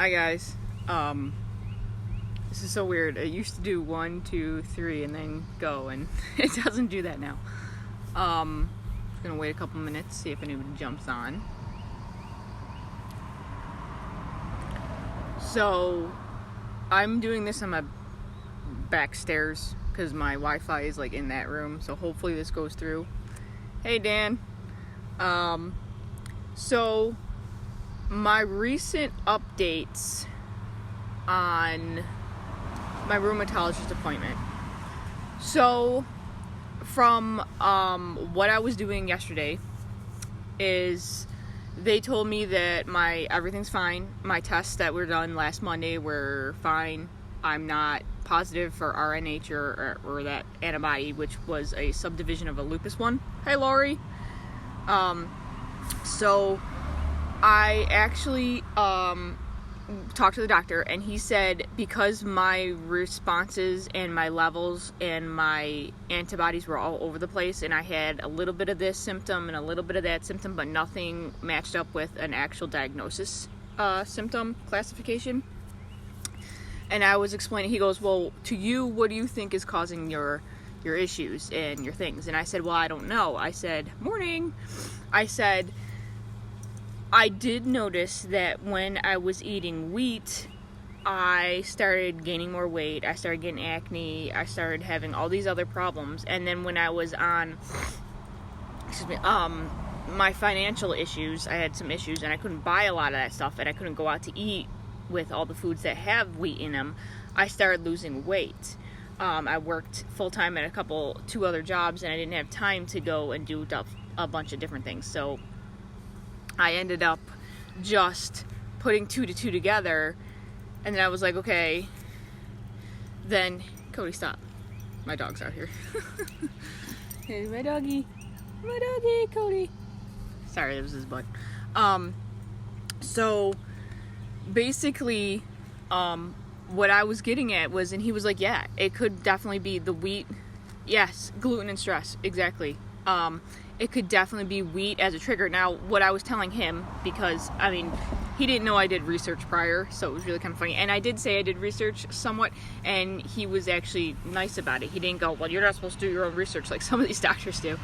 Hi guys. This is so weird. It used to do 1, 2, 3 and then go, and it doesn't do that now. Just gonna wait a couple minutes, see if anybody jumps on. So I'm doing this on my back stairs because my Wi-Fi is like in that room, so hopefully this goes through. Hey Dan. So my recent updates on my rheumatologist appointment. So from what I was doing yesterday is they told me that everything's fine. My tests that were done last Monday were fine. I'm not positive for RNH or that antibody, which was a subdivision of a lupus one. Hey Lori. So I actually talked to the doctor, and he said because my responses and my levels and my antibodies were all over the place, and I had a little bit of this symptom and a little bit of that symptom, but nothing matched up with an actual diagnosis symptom classification. And I was explaining, he goes, well, to you, what do you think is causing your issues and your things? And I said, well, I don't know. I said, morning. I said, I did notice that when I was eating wheat, I started gaining more weight. I started getting acne. I started having all these other problems. And then when I was on, my financial issues, I had some issues and I couldn't buy a lot of that stuff, and I couldn't go out to eat with all the foods that have wheat in them. I started losing weight. I worked full-time at two other jobs, and I didn't have time to go and do a bunch of different things. So I ended up just putting 2 to 2 together, and then I was like, okay, then, Cody, stop. My dog's out here. Hey, my doggy, Cody. Sorry, that was his butt. So basically, what I was getting at was, and he was like, yeah, it could definitely be the wheat. Yes, gluten and stress, exactly. It could definitely be wheat as a trigger. Now, what I was telling him, because, he didn't know I did research prior, so it was really kind of funny. And I did say I did research somewhat, and he was actually nice about it. He didn't go, well, you're not supposed to do your own research like some of these doctors do.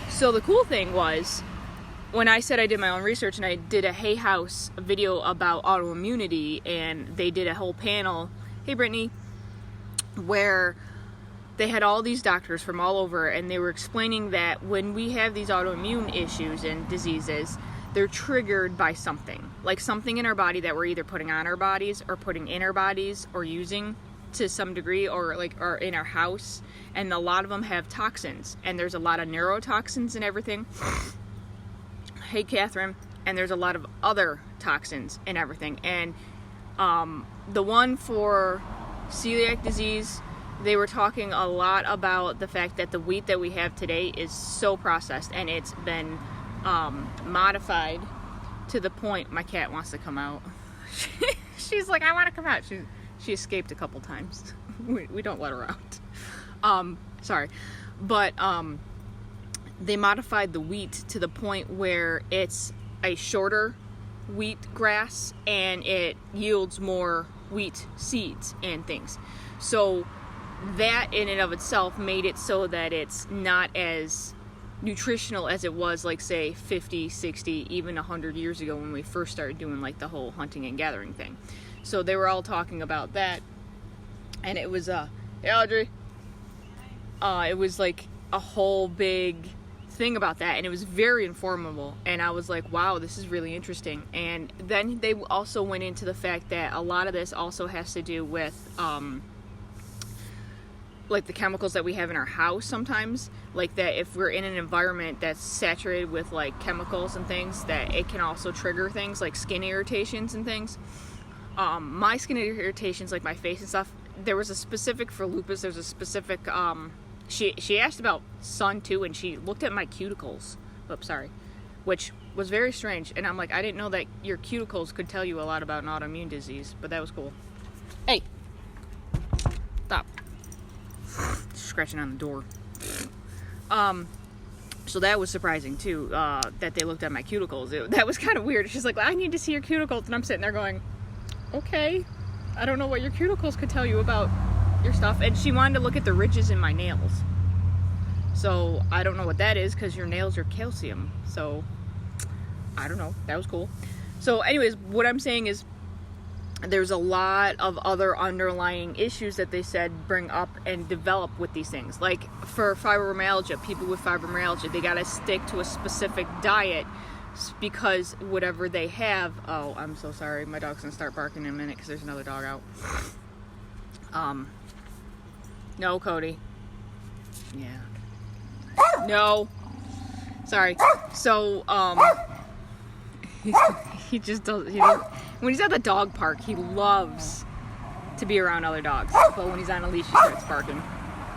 So the cool thing was, when I said I did my own research, and I did a Hay House video about autoimmunity, and they did a whole panel, hey Brittany, where they had all these doctors from all over, and they were explaining that when we have these autoimmune issues and diseases, they're triggered by something. Like something in our body that we're either putting on our bodies or putting in our bodies or using to some degree, or in our house. And a lot of them have toxins, and there's a lot of neurotoxins and everything. Hey Catherine. And there's a lot of other toxins and everything. And the one for celiac disease, they were talking a lot about the fact that the wheat that we have today is so processed, and it's been modified to the point. My cat wants to come out. She's like, I want to come out. She escaped a couple times. We don't let her out. Sorry. But they modified the wheat to the point where it's a shorter wheat grass, and it yields more wheat seeds and things. So that in and of itself made it so that it's not as nutritional as it was, like, say 50, 60, even 100 years ago when we first started doing like the whole hunting and gathering thing. So they were all talking about that, and it was hey Audrey, it was like a whole big thing about that, and it was very informative, and I was like, wow, this is really interesting. And then they also went into the fact that a lot of this also has to do with like the chemicals that we have in our house sometimes, like that if we're in an environment that's saturated with like chemicals and things, that it can also trigger things like skin irritations and things. My skin irritations, like my face and stuff, there was a specific for lupus, there's a specific, she asked about sun too, and she looked at my cuticles, which was very strange, and I'm like, I didn't know that your cuticles could tell you a lot about an autoimmune disease, but that was cool. Hey, stop scratching on the door. So that was surprising too, that they looked at my cuticles. That was kind of weird. She's like, I need to see your cuticles. And I'm sitting there going, okay, I don't know what your cuticles could tell you about your stuff. And she wanted to look at the ridges in my nails. So I don't know what that is, because your nails are calcium. So I don't know. That was cool. So anyways, what I'm saying is, there's a lot of other underlying issues that they said bring up and develop with these things. Like for fibromyalgia, people with fibromyalgia, they gotta stick to a specific diet because whatever they have. Oh, I'm so sorry. My dog's gonna start barking in a minute because there's another dog out. No, Cody. Yeah. No. Sorry. So, he just doesn't. When he's at the dog park, he loves to be around other dogs. But when he's on a leash, he starts barking.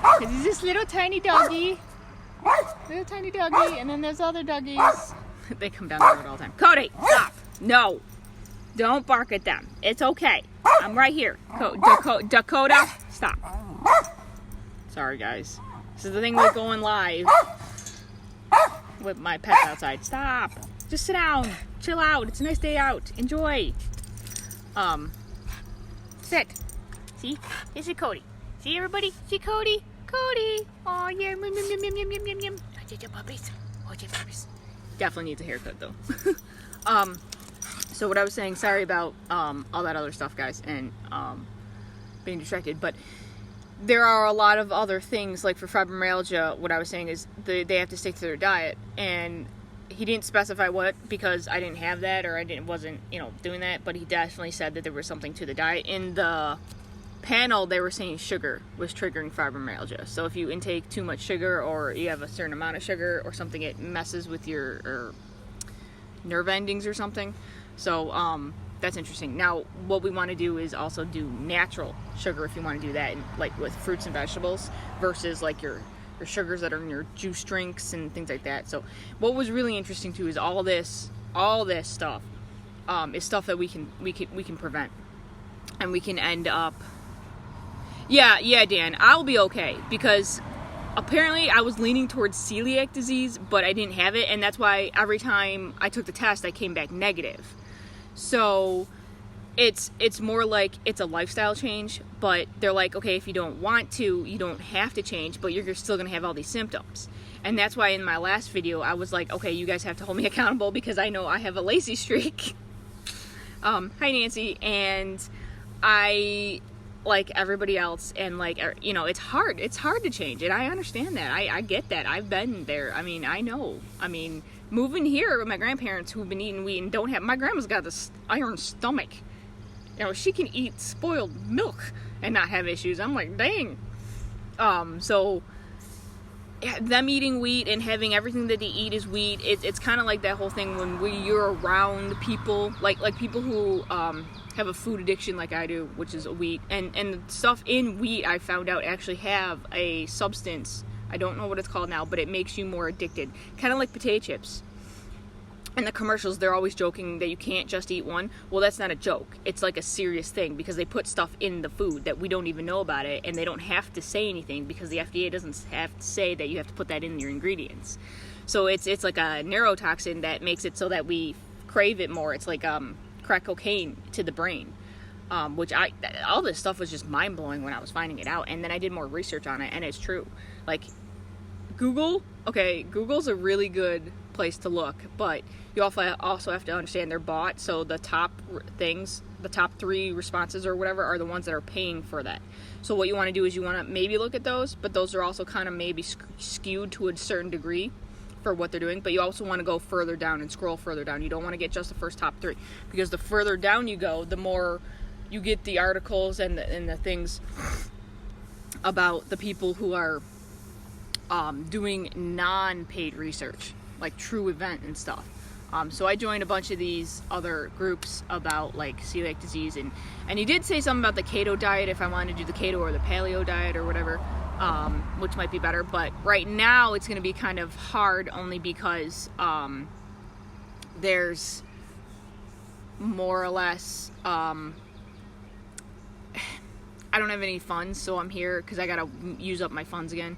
Because he's this little tiny doggy. Little tiny doggy. And then there's other doggies. They come down the road all the time. Cody, stop. No. Don't bark at them. It's okay. I'm right here. Dakota, stop. Sorry, guys. This is the thing with going live with my pets outside. Stop. Just sit down. Chill out. It's a nice day out. Enjoy. Sit. See? This is Cody. See, everybody? See Cody? Cody. Oh, yeah. Yum, yum, yum, yum, yum, yum, yum. Oh, your puppies. Oh, your puppies. Definitely needs a haircut, though. So what I was saying, sorry about all that other stuff, guys, and being distracted, but there are a lot of other things, like for fibromyalgia, what I was saying is they have to stick to their diet, and he didn't specify what, because I didn't have that, or wasn't doing that, but he definitely said that there was something to the diet. In the panel, they were saying sugar was triggering fibromyalgia. So if you intake too much sugar, or you have a certain amount of sugar or something, it messes with your nerve endings or something. So that's interesting. Now, what we want to do is also do natural sugar if you want to do that, and like with fruits and vegetables, versus like your sugars that are in your juice drinks and things like that. So what was really interesting too is all this stuff is stuff that we can prevent, and we can end up. Yeah, Dan, I'll be okay, because apparently I was leaning towards celiac disease, but I didn't have it, and that's why every time I took the test, I came back negative. So it's more like it's a lifestyle change, but they're like, okay, if you don't want to, you don't have to change, but you're still going to have all these symptoms. And that's why in my last video, I was like, okay, you guys have to hold me accountable, because I know I have a lazy streak. Hi, Nancy. And I, like everybody else, and like, it's hard to change, and I understand that. I get that. I've been there. I mean, I know. I mean, moving here with my grandparents who've been eating wheat and don't have, my grandma's got this iron stomach. She can eat spoiled milk and not have issues. I'm like, dang. So them eating wheat and having everything that they eat is wheat. It's kind of like that whole thing when you're around people, like people who have a food addiction like I do, which is wheat. And the stuff in wheat, I found out, actually have a substance. I don't know what it's called now, but it makes you more addicted. Kind of like potato chips. In the commercials, they're always joking that you can't just eat one. Well, that's not a joke. It's like a serious thing, because they put stuff in the food that we don't even know about it, and they don't have to say anything, because the FDA doesn't have to say that you have to put that in your ingredients. So it's like a neurotoxin that makes it so that we crave it more. It's like crack cocaine to the brain, which all this stuff was just mind-blowing when I was finding it out, and then I did more research on it, and it's true. Like, Google's a really good place to look, but you also have to understand they're bought, so the top things, the top 3 responses or whatever, are the ones that are paying for that. So what you want to do is you want to maybe look at those, but those are also kind of maybe skewed to a certain degree for what they're doing. But you also want to go further down and scroll further down. You don't want to get just the first top 3, because the further down you go, the more you get the articles and the things about the people who are doing non-paid research, like True Event and stuff. So I joined a bunch of these other groups about like celiac disease, and he did say something about the keto diet, if I wanted to do the keto or the paleo diet or whatever, which might be better. But right now it's going to be kind of hard, only because there's more or less I don't have any funds, so I'm here because I gotta use up my funds again,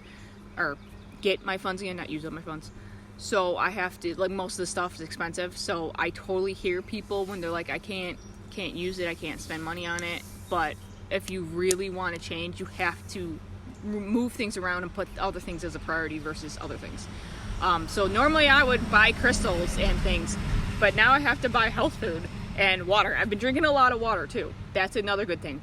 or get my funds again, not use up my funds. So I have to, like, most of the stuff is expensive. So I totally hear people when they're like, I can't use it, I can't spend money on it. But if you really want to change, you have to move things around and put other things as a priority versus other things. So normally I would buy crystals and things, but now I have to buy health food and water. I've been drinking a lot of water too. That's another good thing.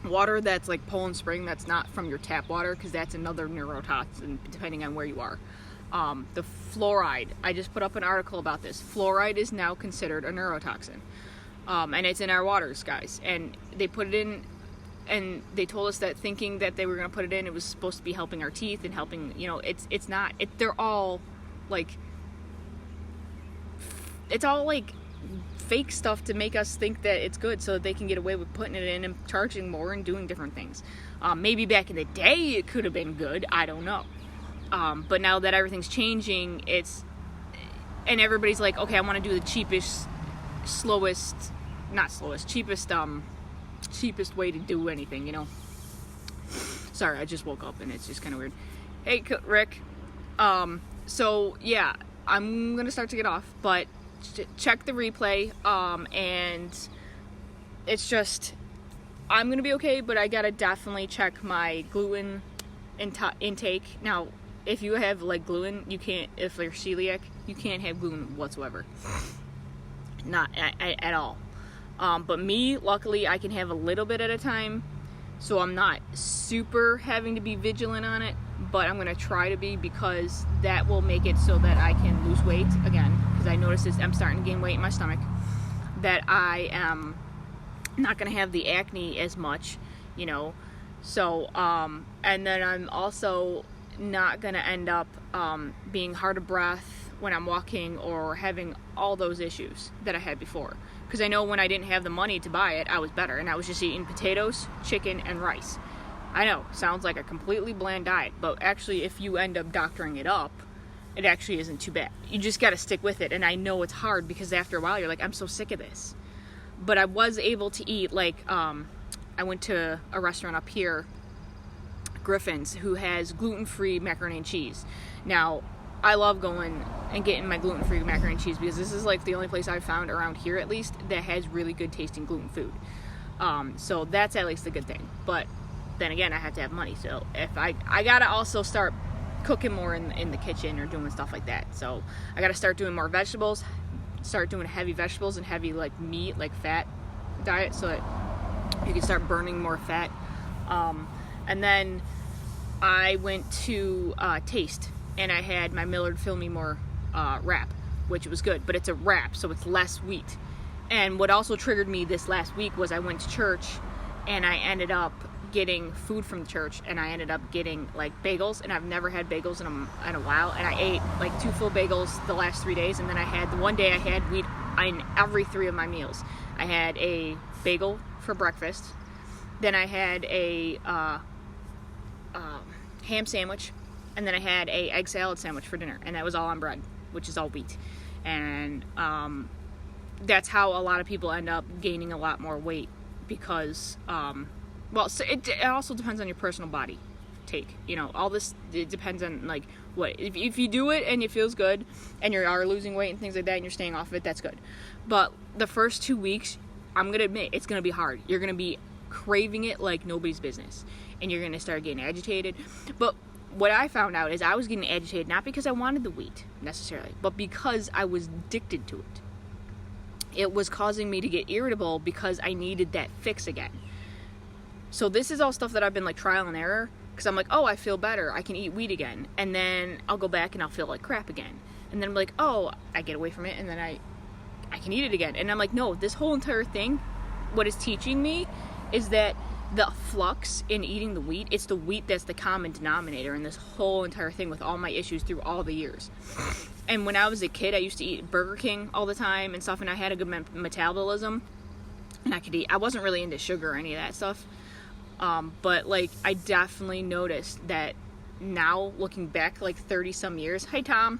Water that's like Poland Spring, that's not from your tap water, because that's another neurotoxin depending on where you are. The fluoride, I just put up an article about this. Fluoride is now considered a neurotoxin. And it's in our waters, guys. And they put it in, and they told us that thinking that they were going to put it in, it was supposed to be helping our teeth and helping, it's not. They're all like, it's all like fake stuff to make us think that it's good so that they can get away with putting it in and charging more and doing different things. Maybe back in the day it could have been good, I don't know. But now that everything's changing, and everybody's like, okay, I want to do the cheapest way to do anything, Sorry, I just woke up and it's just kind of weird. Hey, Rick. So yeah, I'm gonna start to get off, but check the replay. And it's just, I'm gonna be okay, but I gotta definitely check my gluten intake. Now, if you have like gluten, you can't. If you're celiac, you can't have gluten whatsoever. Not at all. But me, luckily, I can have a little bit at a time, so I'm not super having to be vigilant on it, but I'm going to try to be, because that will make it so that I can lose weight again, because I noticed I'm starting to gain weight in my stomach, that I am not going to have the acne as much, so, and then I'm also not going to end up being hard of breath when I'm walking, or having all those issues that I had before. Because I know when I didn't have the money to buy it, I was better, and I was just eating potatoes, chicken, and rice. I know, sounds like a completely bland diet, but actually if you end up doctoring it up, it actually isn't too bad. You just got to stick with it, and I know it's hard, because after a while you're like, I'm so sick of this. But I was able to eat, like, I went to a restaurant up here, Griffin's, who has gluten-free macaroni and cheese. Now, I love going and getting my gluten-free macaroni and cheese, because this is like the only place I've found around here, at least, that has really good tasting gluten food. So that's at least a good thing. But then again, I have to have money. So if I gotta also start cooking more in the kitchen, or doing stuff like that. So I gotta start doing more vegetables, start doing heavy vegetables and heavy like meat, like fat diet, so that you can start burning more fat. And then I went to Taste, and I had my Millard Fill Me More wrap, which was good, but it's a wrap, so it's less wheat. And what also triggered me this last week was I went to church, and I ended up getting food from the church, and I ended up getting like bagels, and I've never had bagels in a while, and I ate like 2 full bagels the last 3 days, and then one day I had wheat in every 3 of my meals. I had a bagel for breakfast, then I had a ham sandwich, and then I had a egg salad sandwich for dinner, and that was all on bread, which is all wheat. And that's how a lot of people end up gaining a lot more weight, because so it also depends on your personal body take. All this, it depends on like what, if you do it and it feels good and you are losing weight and things like that and you're staying off of it, that's good. But the first 2 weeks, I'm gonna admit, it's gonna be hard. You're gonna be craving it like nobody's business, and you're gonna start getting agitated. But what I found out is I was getting agitated not because I wanted the wheat necessarily, but because I was addicted to it. It was causing me to get irritable because I needed that fix again. So this is all stuff that I've been like trial and error, because I'm like, oh, I feel better, I can eat wheat again, and then I'll go back and I'll feel like crap again, and then I'm like, oh, I get away from it, and then I can eat it again, and I'm like, no, this whole entire thing, what it's teaching me is that the flux in eating the wheat, it's the wheat that's the common denominator in this whole entire thing with all my issues through all the years. And when I was a kid, I used to eat Burger King all the time and stuff, and I had a good metabolism, and I wasn't really into sugar or any of that stuff. But like, I definitely noticed that now, looking back like 30 some years, hi Tom,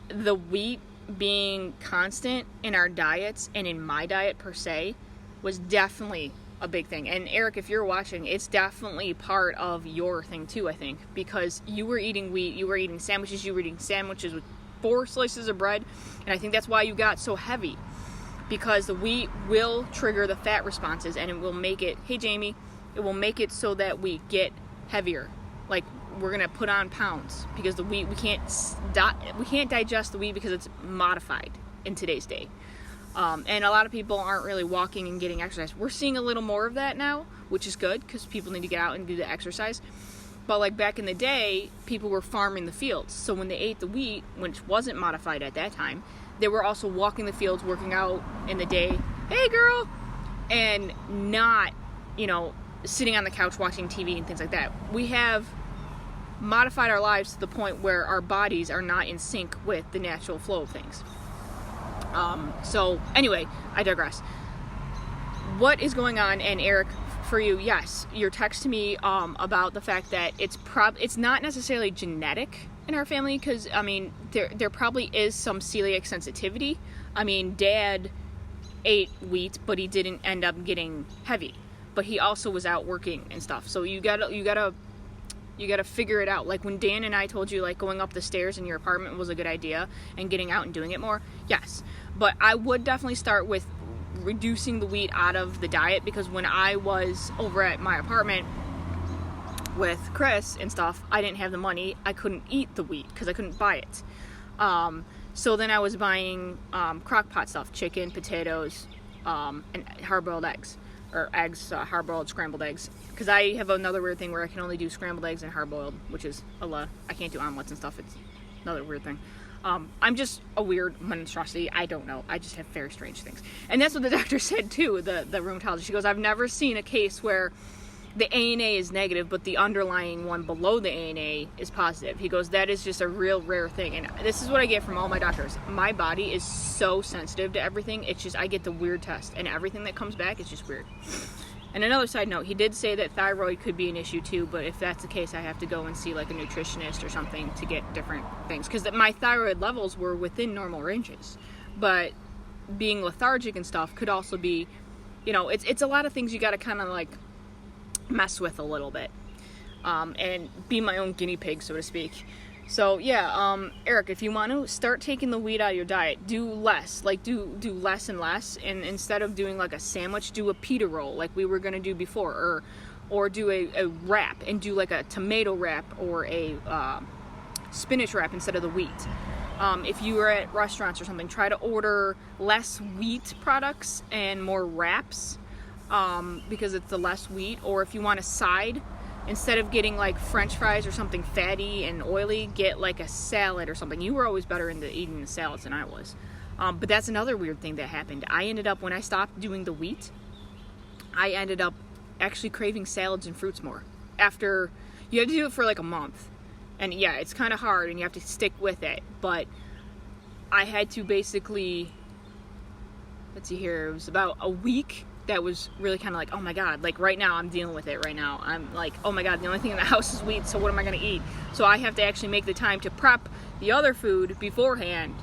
the wheat being constant in our diets and in my diet per se was definitely a big thing. And Eric, if you're watching, it's definitely part of your thing too, I think, because you were eating wheat, you were eating sandwiches with 4 slices of bread, and I think that's why you got so heavy, because the wheat will trigger the fat responses, and it will make it, hey Jamie, it will make it so that we get heavier. Like, we're gonna put on pounds because the wheat, we can't digest the wheat because it's modified in today's day. And a lot of people aren't really walking and getting exercise. We're seeing a little more of that now, which is good because people need to get out and do the exercise. But like back in the day, people were farming the fields. So when they ate the wheat, which wasn't modified at that time, they were also walking the fields, working out in the day. Hey girl! And not, sitting on the couch watching TV and things like that. We have modified our lives to the point where our bodies are not in sync with the natural flow of things. So anyway, I digress. What is going on? And Eric, for you, yes, you're texting me about the fact that it's not necessarily genetic in our family, because there probably is some celiac sensitivity. Dad ate wheat, but he didn't end up getting heavy, but he also was out working and stuff. So you gotta figure it out. Like when Dan and I told you, like, going up the stairs in your apartment was a good idea and getting out and doing it more, yes. But I would definitely start with reducing the wheat out of the diet, because when I was over at my apartment with Chris and stuff, I didn't have the money. I couldn't eat the wheat because I couldn't buy it. So then I was buying crock pot stuff, chicken, potatoes, and hard-boiled eggs. Or eggs, hard-boiled, scrambled eggs. Because I have another weird thing where I can only do scrambled eggs and hard-boiled, which is I can't do omelets and stuff. It's another weird thing. I'm just a weird monstrosity. I don't know. I just have very strange things. And that's what the doctor said too, the rheumatologist. She goes, I've never seen a case where the ANA is negative, but the underlying one below the ANA is positive. He goes, that is just a real rare thing. And this is what I get from all my doctors. My body is so sensitive to everything. It's just, I get the weird test, and everything that comes back is just weird. And another side note, he did say that thyroid could be an issue too, but if that's the case, I have to go and see like a nutritionist or something to get different things. Because my thyroid levels were within normal ranges. But being lethargic and stuff could also be, it's a lot of things you got to kind of like mess with a little bit. And be my own guinea pig, so to speak. So yeah, Eric, if you want to start taking the wheat out of your diet, do less. Like do less and less, and instead of doing like a sandwich, do a pita roll like we were gonna do before, or do a wrap and do like a tomato wrap or a spinach wrap instead of the wheat. If you are at restaurants or something, try to order less wheat products and more wraps, because it's the less wheat. Or if you want a side, instead of getting like French fries or something fatty and oily, get like a salad or something. You were always better into eating the salads than I was. But that's another weird thing that happened. I ended up, when I stopped doing the wheat, I ended up actually craving salads and fruits more. After, you have to do it for like a month. And yeah, it's kind of hard and you have to stick with it. But I had to basically, let's see here, it was about a week that was really kind of like, oh my god, like right now I'm dealing with it right now. I'm like, oh my god, the only thing in the house is wheat, so what am I going to eat? So I have to actually make the time to prep the other food beforehand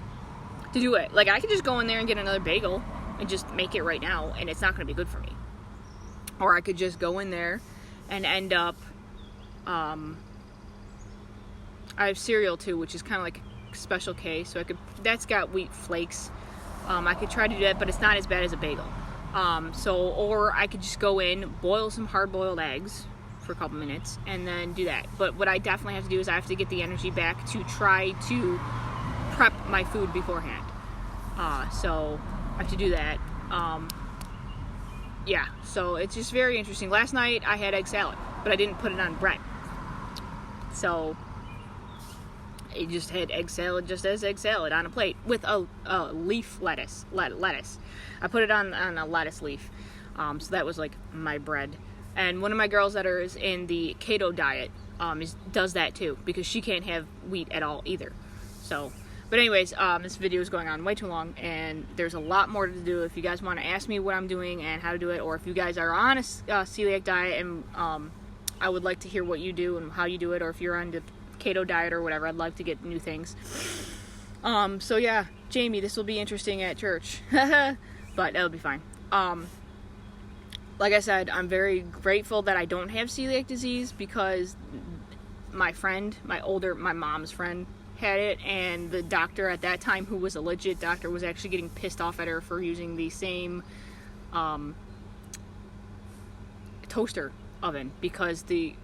to do it. Like I could just go in there and get another bagel and just make it right now, and it's not going to be good for me. Or I could just go in there and end up, I have cereal too, which is kind of like Special K, so that's got wheat flakes. I could try to do that, but it's not as bad as a bagel. Or I could just go in, boil some hard-boiled eggs for a couple minutes, and then do that. But what I definitely have to do is I have to get the energy back to try to prep my food beforehand. So I have to do that. Yeah, so it's just very interesting. Last night I had egg salad, but I didn't put it on bread. So I just had egg salad just as egg salad on a plate with a leaf lettuce. I put it on a lettuce leaf. So that was like my bread. And one of my girls that is in the keto diet does that too, because she can't have wheat at all either. So, but anyways, this video is going on way too long, and there's a lot more to do. If you guys want to ask me what I'm doing and how to do it, or if you guys are on a celiac diet and I would like to hear what you do and how you do it, or if you're on the keto diet or whatever, I'd like to get new things. So yeah, Jamie, this will be interesting at church. But it'll be fine. like I said, I'm very grateful that I don't have celiac disease, because my friend, my mom's friend, had it, and the doctor at that time, who was a legit doctor, was actually getting pissed off at her for using the same toaster oven, because the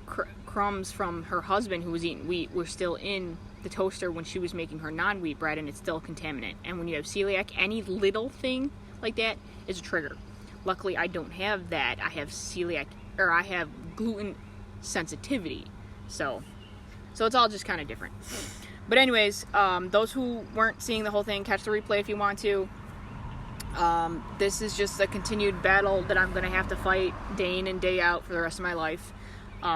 crumbs from her husband, who was eating wheat, were still in the toaster when she was making her non-wheat bread, and it's still a contaminant. And when you have celiac, any little thing like that is a trigger. Luckily, I don't have that. I have celiac, or I have gluten sensitivity, so it's all just kind of different. But anyways, those who weren't seeing the whole thing, catch the replay if you want to. This is just a continued battle that I'm going to have to fight day in and day out for the rest of my life,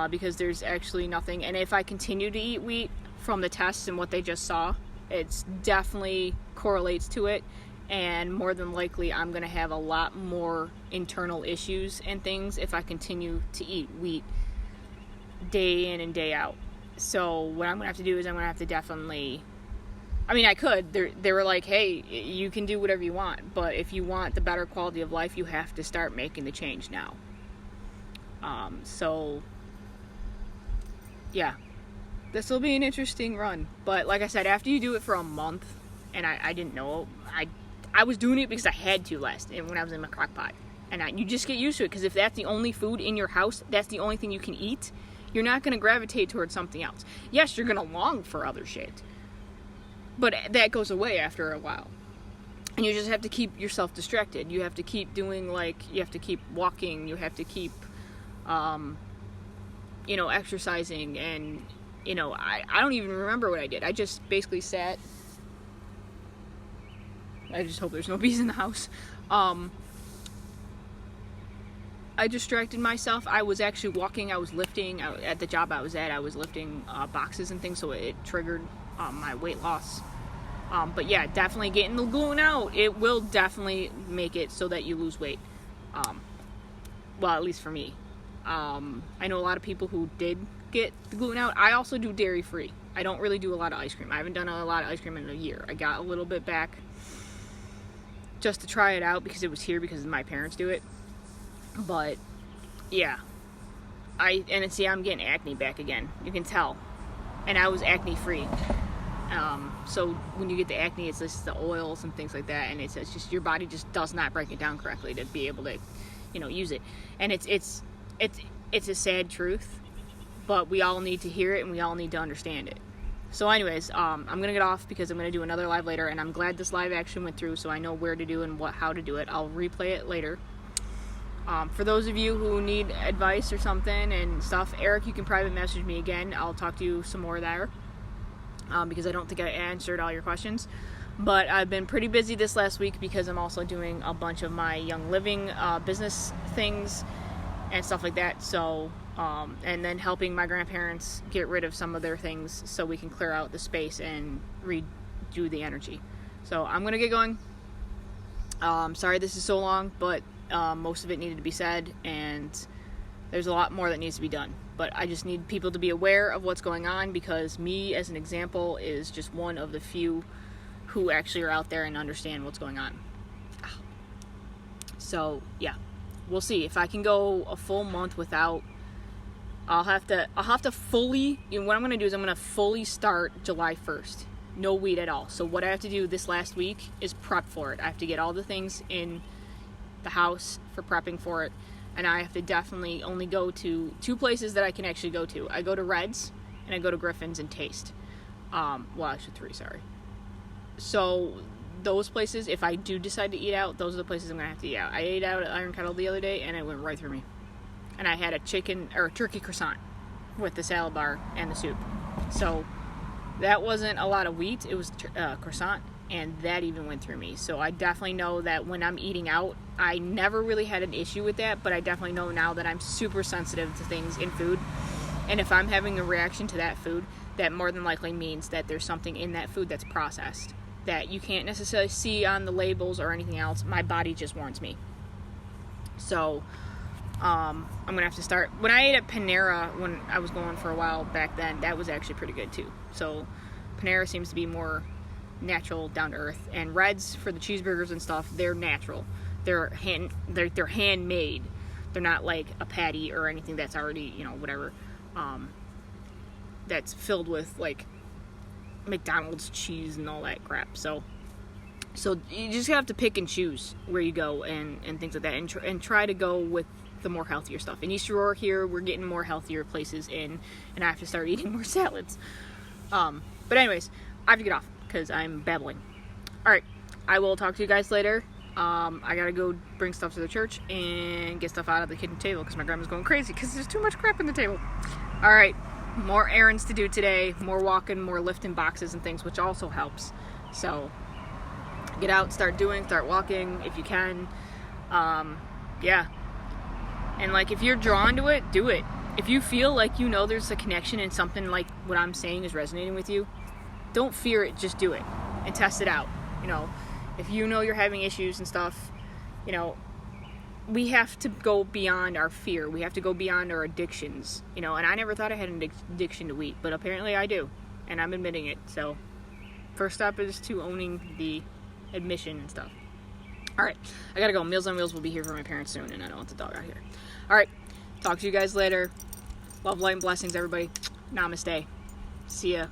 because there's actually nothing. And if I continue to eat wheat, from the tests and what they just saw, it's definitely correlates to it. And more than likely, I'm going to have a lot more internal issues and things if I continue to eat wheat day in and day out. So what I'm going to have to do is I'm going to have to definitely... I mean, I could. They were like, hey, you can do whatever you want, but if you want the better quality of life, you have to start making the change now. So, yeah. This will be an interesting run. But like I said, after you do it for a month, and I didn't know, I was doing it because I had to when I was in my crock pot. And you just get used to it, because if that's the only food in your house, that's the only thing you can eat, you're not going to gravitate towards something else. Yes, you're going to long for other shit, but that goes away after a while. And you just have to keep yourself distracted. You have to keep doing, you have to keep walking, you have to keep, exercising, and, I don't even remember what I did. I just basically sat. I just hope there's no bees in the house. I distracted myself. I was actually walking, I was lifting. At the job I was at, I was lifting boxes and things, so it triggered my weight loss. But yeah, definitely getting the gluten out. It will definitely make it so that you lose weight. Well, at least for me. I know a lot of people who did get the gluten out. I also do dairy-free. I don't really do a lot of ice cream. I haven't done a lot of ice cream in a year. I got a little bit back just to try it out because it was here, because my parents do it. But yeah, I'm getting acne back again. You can tell. And I was acne free. So when you get the acne, it's just the oils and things like that, and it's just your body just does not break it down correctly to be able to, use it. And it's a sad truth, but we all need to hear it and we all need to understand it. So anyways, I'm gonna get off because I'm gonna do another live later, and I'm glad this live action went through, so I know where to do and how to do it. I'll replay it later. For those of you who need advice or something and stuff, Eric, you can private message me again. I'll talk to you some more there, because I don't think I answered all your questions. But I've been pretty busy this last week because I'm also doing a bunch of my Young Living business things and stuff like that. So, and then helping my grandparents get rid of some of their things so we can clear out the space and redo the energy. So I'm going to get going. Sorry this is so long, but most of it needed to be said, and there's a lot more that needs to be done. But I just need people to be aware of what's going on, because me, as an example, is just one of the few who actually are out there and understand what's going on. So, yeah. We'll see. If I can go a full month without, I'll have to fully, what I'm going to do is I'm going to fully start July 1st. No wheat at all. So what I have to do this last week is prep for it. I have to get all the things in the house for prepping for it, and I have to definitely only go to 2 places that I can actually go to. I go to Red's and I go to Griffin's and Taste. Well, actually 3, sorry. So those places, if I do decide to eat out, those are the places I'm gonna have to eat out. I ate out at Iron Kettle the other day and it went right through me, and I had a turkey croissant with the salad bar and the soup. So that wasn't a lot of wheat, it was croissant, and that even went through me. So I definitely know that when I'm eating out, I never really had an issue with that, but I definitely know now that I'm super sensitive to things in food. And if I'm having a reaction to that food, that more than likely means that there's something in that food that's processed that you can't necessarily see on the labels or anything else. My body just warns me. So I'm gonna have to start. When I ate at Panera when I was going for a while back then, that was actually pretty good too. So Panera seems to be more natural, down to earth, and Red's for the cheeseburgers and stuff, they're natural. They're handmade. They're not like a patty or anything that's already, whatever, that's filled with like McDonald's cheese and all that crap. So you just have to pick and choose where you go and things like that, and try to go with the more healthier stuff. In East Aurora here, we're getting more healthier places in, and I have to start eating more salads. But anyways, I have to get off because I'm babbling. Alright, I will talk to you guys later. I gotta go bring stuff to the church and get stuff out of the kitchen table because my grandma's going crazy because there's too much crap on the table. Alright, more errands to do today, more walking, more lifting boxes and things, which also helps. So get out, start walking if you can. Yeah. And like, if you're drawn to it, do it. If you feel like there's a connection and something like what I'm saying is resonating with you, don't fear it, just do it and test it out. If you're having issues and stuff, we have to go beyond our fear. We have to go beyond our addictions, and I never thought I had an addiction to wheat, but apparently I do, and I'm admitting it. So first step is to owning the admission and stuff. Alright, I gotta go. Meals on Wheels will be here for my parents soon, and I don't want the dog out here. Alright, talk to you guys later. Love, light, and blessings, everybody. Namaste. See ya.